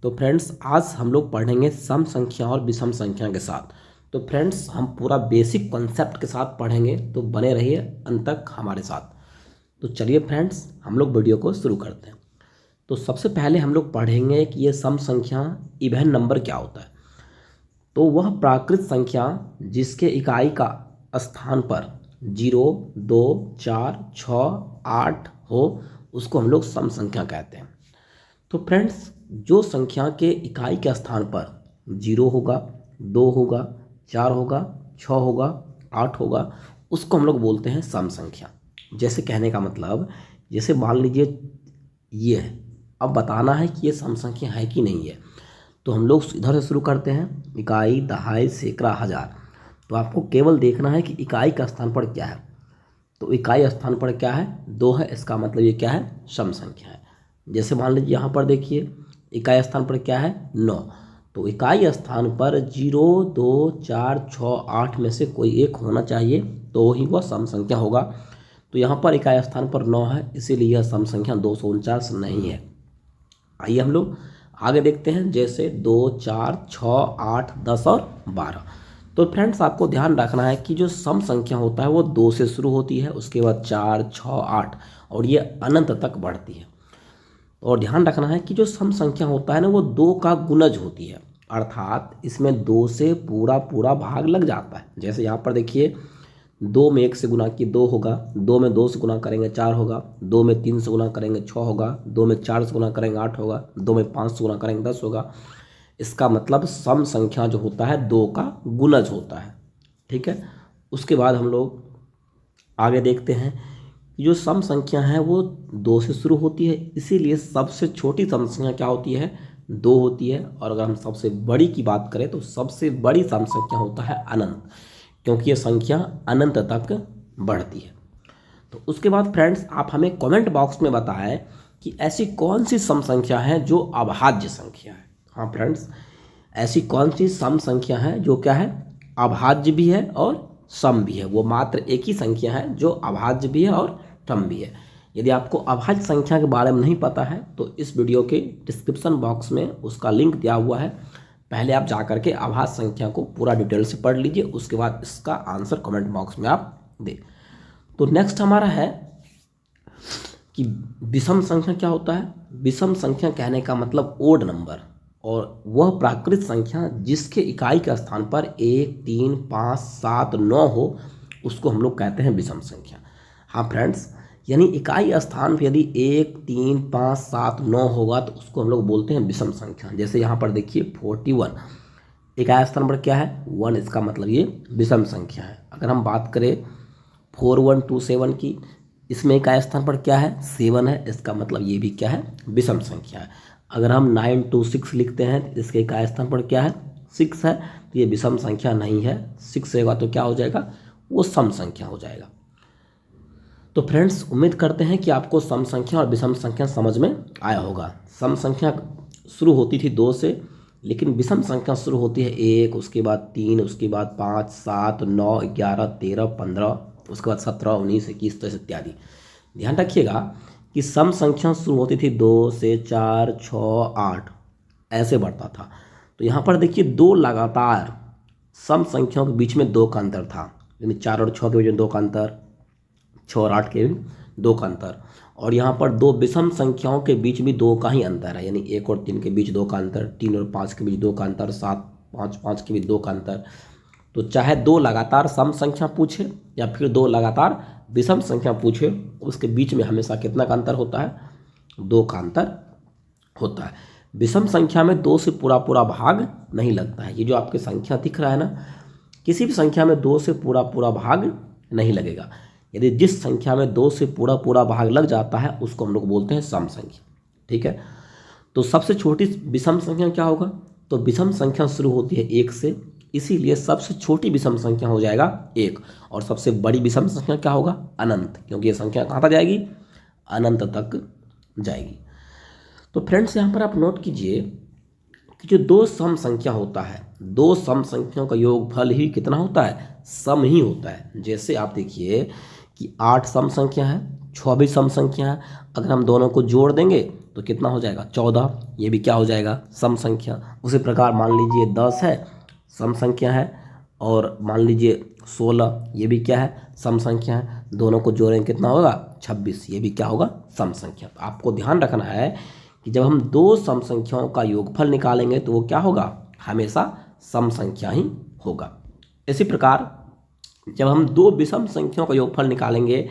तो फ्रेंड्स आज हम लोग पढ़ेंगे सम संख्या और विषम संख्या के साथ। तो फ्रेंड्स हम पूरा बेसिक कॉन्सेप्ट के साथ पढ़ेंगे, तो बने रहिए अंत तक हमारे साथ। तो चलिए फ्रेंड्स हम लोग वीडियो को शुरू करते हैं। तो सबसे पहले हम लोग पढ़ेंगे कि ये सम संख्या इवन नंबर क्या होता है। तो वह प्राकृत संख्या जिसके इकाई का स्थान पर 0, 2, 4, 6, 8 हो उसको हम लोग सम संख्या कहते हैं। तो फ्रेंड्स जो संख्या के इकाई के स्थान पर 0 होगा, 2 होगा, 4 होगा, 6 होगा, 8 होगा उसको हम लोग बोलते हैं सम संख्या। जैसे कहने का मतलब, जैसे मान लीजिए ये है, अब बताना है कि ये सम संख्या है कि नहीं है। तो हम लोग इधर से शुरू करते हैं, इकाई, दहाई, सैकड़ा, हजार। तो आपको केवल देखना है कि इकाई का स्थान पर क्या है। तो इकाई स्थान पर क्या है, 2 है, इसका मतलब ये क्या है, सम संख्या है। जैसे मान लीजिए यहाँ पर देखिए इकाई स्थान पर क्या है, 9। तो इकाई स्थान पर 0, 2, 4, 6, 8 में से कोई एक होना चाहिए, तो ही वह सम संख्या होगा। तो यहाँ पर इकाई स्थान पर 9 है, इसीलिए यह सम संख्या 249 नहीं है। आइए हम लोग आगे देखते हैं, जैसे 2, 4, 6, 8, 10 और 12। तो फ्रेंड्स आपको ध्यान रखना है कि जो सम संख्या होता है वो 2 से शुरू होती है, उसके बाद 4, 6, 8 और ये अनंत तक बढ़ती है। और ध्यान रखना है कि जो सम संख्या होता है ना वो 2 का गुणज होती है, अर्थात इसमें 2 से पूरा पूरा भाग लग जाता है। जैसे यहाँ पर देखिए 2 में 1 से गुना किए 2 होगा, 2 में 2 से गुना करेंगे 4 होगा, 2 में 3 से गुना करेंगे 6 होगा, 2 में 4 से गुना करेंगे 8 होगा, 2 में 5 से गुना करेंगे 10 होगा। इसका मतलब सम संख्या जो होता है 2 का गुणज होता है। ठीक है, उसके बाद हम लोग आगे देखते हैं कि जो सम संख्या है वो 2 से शुरू होती है, इसीलिए सबसे छोटी सम संख्या क्या होती है, 2 होती है। और अगर हम सबसे बड़ी की बात करें तो सबसे बड़ी सम संख्या होता है अनंत, क्योंकि ये संख्या अनंत तक बढ़ती है। तो उसके बाद फ्रेंड्स आप हमें कमेंट बॉक्स में बताएं कि ऐसी कौन सी सम संख्या है जो अभाज्य संख्या है। हाँ फ्रेंड्स, ऐसी कौन सी सम संख्या है जो क्या है, अभाज्य भी है और सम भी है। वो मात्र एक ही संख्या है जो अभाज्य भी है और सम भी है। यदि आपको अभाज्य संख्या के बारे में नहीं पता है तो इस वीडियो के डिस्क्रिप्शन बॉक्स में उसका लिंक दिया हुआ है, पहले आप जा करके अभाज्य संख्या को पूरा डिटेल से पढ़ लीजिए, उसके बाद इसका आंसर कमेंट बॉक्स में आप दें। तो नेक्स्ट हमारा है कि विषम संख्या क्या होता है। विषम संख्या कहने का मतलब ओड नंबर, और वह प्राकृत संख्या जिसके इकाई के स्थान पर 1, 3, 5, 7, 9 हो उसको हम लोग कहते हैं विषम संख्या। हाँ फ्रेंड्स, यानी इकाई स्थान पर यदि 1, 3, 5, 7, 9 होगा तो उसको हम लोग बोलते हैं विषम संख्या। जैसे यहाँ पर देखिए 41 इकाई स्थान पर क्या है, 1, इसका मतलब ये विषम संख्या है। अगर हम बात करें 4127 की, इसमें इकाई स्थान पर क्या है, 7 है, इसका मतलब ये भी क्या है, विषम संख्या है। अगर हम 926 लिखते हैं तो इसके इकाई स्थान पर क्या है, 6 है, तो ये विषम संख्या नहीं है। 6 रहेगा तो क्या हो जाएगा, वो सम संख्या हो जाएगा। तो फ्रेंड्स उम्मीद करते हैं कि आपको सम संख्या और विषम संख्या समझ में आया होगा। सम संख्या शुरू होती थी 2 से, लेकिन विषम संख्या शुरू होती है 1, उसके बाद 3, उसके बाद 5, 7, 9, 11, 13, 15, उसके बाद 17, 19, 21 तो इत्यादि। ध्यान रखिएगा कि सम संख्या शुरू होती थी 2 से, 4, 6, 8 ऐसे बढ़ता था। तो यहाँ पर देखिए 2 लगातार सम संख्याओं के बीच में 2 का अंतर था, यानी 4 और 6 के बीच में 2 का अंतर, 6 और 8 के 2 का अंतर। और यहाँ पर 2 विषम संख्याओं के बीच भी 2 का ही अंतर है, यानी 1 और 3 के बीच 2 का अंतर, 3 और 5 के बीच 2 का अंतर, 7, 5, 5 के बीच 2 का अंतर। तो चाहे 2 लगातार सम संख्या पूछे या फिर 2 लगातार विषम संख्या पूछे, उसके बीच में हमेशा कितना का अंतर होता है, 2 का अंतर होता है। विषम संख्या में 2 से पूरा पूरा भाग नहीं लगता है। ये जो आपकी संख्या दिख रहा है ना, किसी भी संख्या में 2 से पूरा पूरा भाग नहीं लगेगा। यदि जिस संख्या में 2 से पूरा पूरा भाग लग जाता है उसको हम लोग बोलते हैं सम संख्या। ठीक है, तो सबसे छोटी विषम संख्या क्या होगा, तो विषम संख्या शुरू होती है 1 से, इसीलिए सबसे छोटी विषम संख्या हो जाएगा 1। और सबसे बड़ी विषम संख्या क्या होगा, अनंत, क्योंकि ये संख्या कहाँ तक जाएगी, अनंत तक जाएगी। तो फ्रेंड्स यहाँ पर आप नोट कीजिए कि जो 2 सम संख्या होता है, 2 सम संख्याओं का योगफल ही कितना होता है, सम ही होता है। जैसे आप देखिए कि 8 सम संख्या है, 6 भी सम संख्या है। अगर हम दोनों को जोड़ देंगे तो कितना हो जाएगा 14, ये भी क्या हो जाएगा सम संख्या। उसी प्रकार मान लीजिए 10 है सम संख्या है, और मान लीजिए 16 ये भी क्या है सम संख्या है, दोनों को जोड़ेंगे कितना होगा 26, ये भी क्या होगा सम संख्या। तो आपको ध्यान रखना है कि जब हम दो सम संख्याओं का योगफल निकालेंगे तो वो क्या होगा हमेशा सम संख्या ही होगा। इसी प्रकार जब हम दो विषम संख्याओं का योगफल निकालेंगे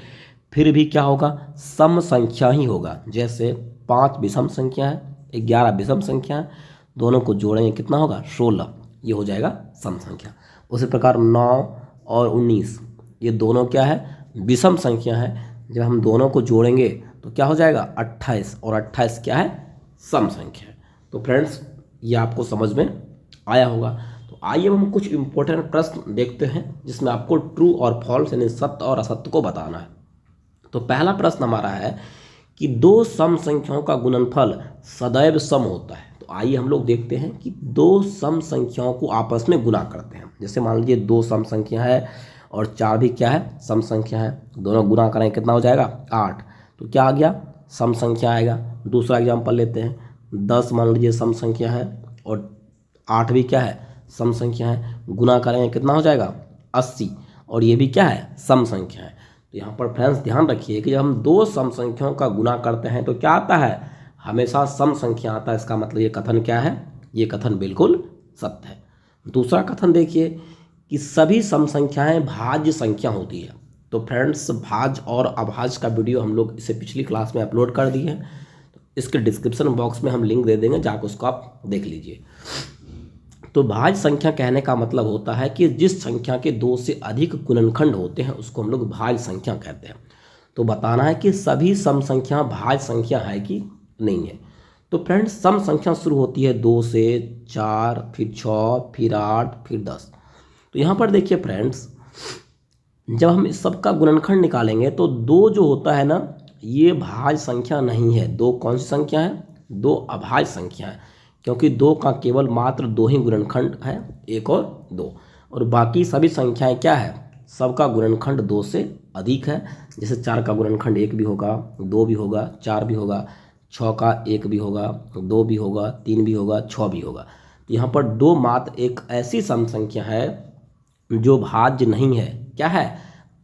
फिर भी क्या होगा सम संख्या ही होगा। जैसे 5 विषम संख्या है, 11 विषम संख्या है, दोनों को जोड़ेंगे कितना होगा 16, ये हो जाएगा सम संख्या। उसी प्रकार 9 और 19 ये दोनों क्या है विषम संख्या है, जब हम दोनों को जोड़ेंगे तो क्या हो जाएगा 28, और 28 क्या है सम संख्या है। तो फ्रेंड्स ये आपको समझ में आया होगा। तो आइए हम कुछ इंपॉर्टेंट प्रश्न देखते हैं जिसमें आपको ट्रू और फॉल्स यानी सत्य और असत्य को बताना है। तो पहला प्रश्न हमारा है कि दो सम संख्याओं का गुणनफल सदैव सम होता है। तो आइए हम लोग देखते हैं कि दो सम संख्याओं को आपस में गुणा करते हैं। जैसे मान लीजिए 2 सम संख्या है और 4 भी क्या है सम संख्या है, दोनों गुणा करेंगे कितना हो जाएगा 8, तो क्या आ गया सम संख्या आएगा। दूसरा एग्जाम्पल लेते हैं, 10 मान लीजिए सम संख्या है और 8 भी क्या है सम संख्या है, गुणा करेंगे कितना हो जाएगा 80, और ये भी क्या है सम संख्या है। तो यहाँ पर फ्रेंड्स ध्यान रखिए कि जब हम दो सम संख्याओं का गुणा करते हैं तो क्या आता है हमेशा सम संख्या आता है। इसका मतलब ये कथन क्या है, ये कथन बिल्कुल सत्य है। दूसरा कथन देखिए कि सभी सम संख्याएं भाज्य संख्या होती है। तो फ्रेंड्स भाज्य और अभाज्य का वीडियो हम लोग इसे पिछली क्लास में अपलोड कर दिए हैं, तो इसके डिस्क्रिप्शन बॉक्स में हम लिंक दे देंगे, जाकर उसको आप देख लीजिए। तो भाज्य संख्या कहने का मतलब होता है कि जिस संख्या के 2 से अधिक गुणनखंड होते हैं उसको हम लोग भाज्य संख्या कहते हैं। तो बताना है कि सभी सम संख्या भाज्य संख्या है कि नहीं है। तो फ्रेंड्स सम संख्या शुरू होती है 2 से, 4 फिर 6 फिर 8 फिर 10। तो यहाँ पर देखिए फ्रेंड्स जब हम इस सब का गुणनखंड निकालेंगे तो 2 जो होता है ना ये भाज्य संख्या नहीं है। 2 कौन सी संख्या है 2 अभाज्य संख्या है, क्योंकि 2 का केवल मात्र 2 ही गुणनखंड है, 1 और 2, और बाकी सभी संख्याएं क्या है सबका गुणनखंड 2 से अधिक है। जैसे 4 का गुणनखंड 1 भी होगा, 2 भी होगा, 4 भी होगा, 6 का 1 भी होगा, 2 भी होगा, 3 भी होगा, 6 भी होगा। तो यहाँ पर 2 मात्र एक ऐसी सम संख्या है जो भाज्य नहीं है, क्या है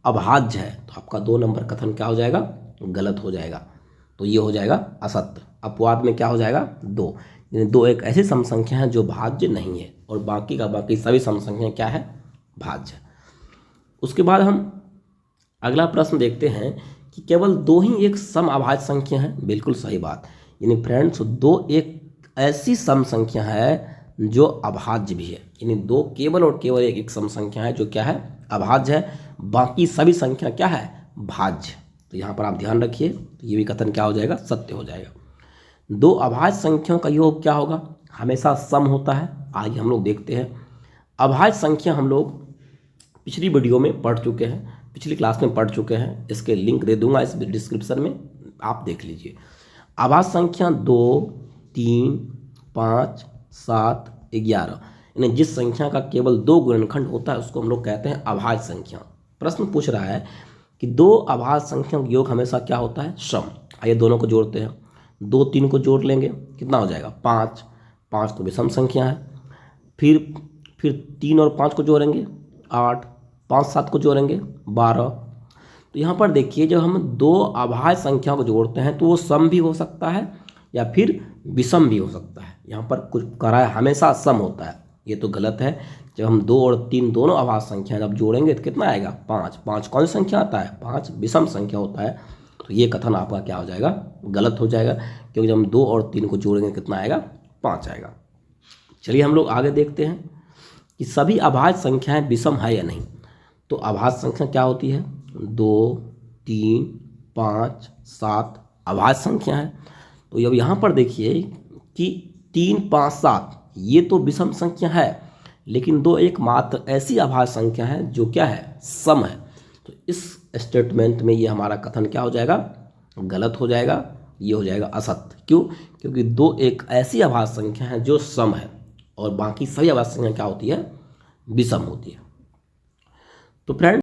अभाज्य है। तो आपका 2 नंबर कथन क्या हो जाएगा गलत हो जाएगा, तो ये हो जाएगा असत्य। अपवाद में क्या हो जाएगा 2, यानी 2 एक ऐसी सम संख्या है जो भाज्य नहीं है, और बाकी का बाकी सभी सम संख्या क्या है भाज्य। उसके बाद हम अगला प्रश्न देखते हैं कि केवल 2 ही एक सम अभाज्य संख्या है। बिल्कुल सही बात, यानी फ्रेंड्स 2 एक ऐसी सम संख्या है जो अभाज्य भी है, यानी 2 केवल और केवल एक सम संख्या है जो क्या है अभाज्य है, बाकी सभी संख्या क्या है भाज्य। तो यहाँ पर आप ध्यान रखिए, तो ये भी कथन क्या हो जाएगा सत्य हो जाएगा। 2 अभाज्य संख्याओं का योग क्या होगा हमेशा सम होता है। आइए हम लोग देखते हैं। अभाज्य संख्या हम लोग पिछली वीडियो में पढ़ चुके हैं, पिछली क्लास में पढ़ चुके हैं, इसके लिंक दे दूंगा इस डिस्क्रिप्शन में, आप देख लीजिए। अभाज्य संख्या 2, 3, 5, 7, 11, यानी जिस संख्या का केवल 2 गुणनखंड होता है उसको हम लोग कहते हैं अभाज्य संख्या। प्रश्न पूछ रहा है कि 2 अभाज्य संख्या का योग हमेशा क्या होता है सम। आइए दोनों को जोड़ते हैं, 2 3 को जोड़ लेंगे कितना हो जाएगा 5, 5 तो विषम संख्या है, फिर 3 और 5 को जोड़ेंगे 8, 5 7 को जोड़ेंगे 12। तो यहाँ पर देखिए जब हम 2 अभाज्य संख्याओं को जोड़ते हैं तो वो सम भी हो सकता है या फिर विषम भी हो सकता है। यहाँ पर कुछ कह रहा है हमेशा सम होता है, ये तो गलत है। जब हम 2 और 3 दोनों अभाज्य संख्याएं जब जोड़ेंगे तो कितना आएगा 5, 5 कौन सी संख्या आता है 5 विषम संख्या होता है। तो ये कथन आपका क्या हो जाएगा गलत हो जाएगा, क्योंकि जब हम 2 और 3 को जोड़ेंगे कितना आएगा 5 आएगा। चलिए हम लोग आगे देखते हैं कि सभी अभाज्य संख्याएं विषम है या नहीं। तो अभाज्य संख्या क्या होती है 2, 3, 5, 7 अभाज्य संख्या है। तो अब यहाँ पर देखिए कि 3, 5, 7 ये तो विषम संख्या है, लेकिन 2 एकमात्र ऐसी अभाज्य संख्या है जो क्या है सम है। तो इस स्टेटमेंट में ये हमारा कथन क्या हो जाएगा गलत हो जाएगा, ये हो जाएगा असत्य। क्यों? क्योंकि 2 एक ऐसी अभाज्य संख्या है जो सम है और बाकी सभी अभाज्य संख्या क्या होती है विषम होती है। तो फ्रेंड